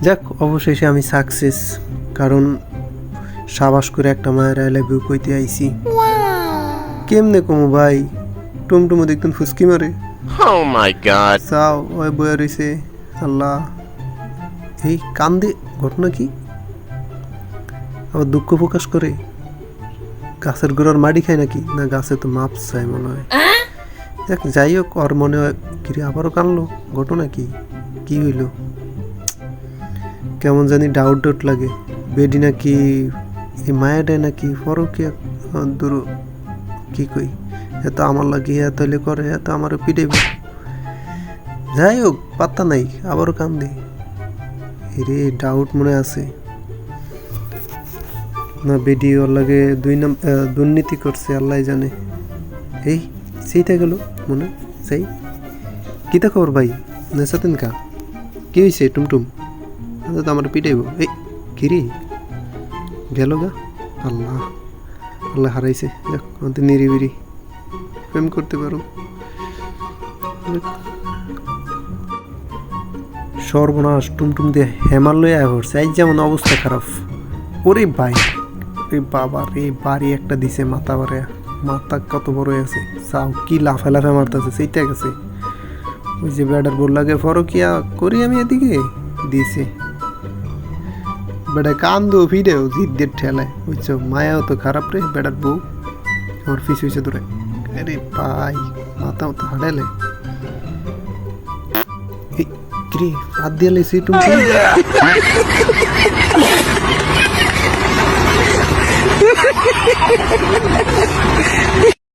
যাক, অবশেষে আমি সাকসেস, কারণ সাবাস করে একটা মায়ের আই লাভ ইউ কইতে আইছি। কেমনে কমু ভাই, টুমটুমো দেখতেন ফুসকি মারে। Oh my god. চাও ওই বয়ে রয়েছে। আল্লাহ, এই কান্দে, ঘটনা কি? আবার দুঃখ প্রকাশ করে? গাছের গোড়ার মাটি খায় নাকি? না গাছে তো মাপ চায় মনে হয়। দেখ, যাই হোক, ওর মনে হয় কিরে আবারও কানলো, ঘটনা কি? কি হইল? কেমন জানি ডাউট ডাউট লাগে। বেডি নাকি এই মায়াটাই নাকি ফরকে দূর, কি কই, এত আমার লাগে এত হইলে করে, এত আমারও পিটাইব। যাই হোক, পাত্তা নাই, আবারও কান্দে। রে ডাউট মনে আছে না, বেডি ওর লাগে দুর্নীতি করছে, আল্লাহ জানে। এই সেইটা গেল মনে, সেই কিতা খবর ভাই, নেশাতেন কা, কি হয়েছে টুমটুম? তো আমার পিটাইব। এই কিরি গেল গা, আল্লাহ আল্লাহ হারাইছে। যাক, আমাদের নিরিবিরি প্রেম করতে পারো। সর্বনাশ, টুমটুম দিয়ে হেমালয় পড়ছে, এই যেমন অবস্থা খারাপ। ওরে ভাই, রে বাবা রে, বাড়ি একটা দিছে মাথা বাড়ে, মাথা কত বড় আছে, চাও কি লাফে লাফে মারতেছে, সেইটা গেছে। ওই যে বেডার বল লাগে ফরকিয়া করি আমি এদিকে দিছে, বেটা কান্দো ফিরেও জিদ্দের ঠেলায়, বুঝছো? মায়াও তো খারাপ রে, বেটার বউ আমার ফিস হয়েছে তোরে। আরে ভাই, মাথা মতো হাডালে কিরে হাত দিয়ে লেছি তুমি।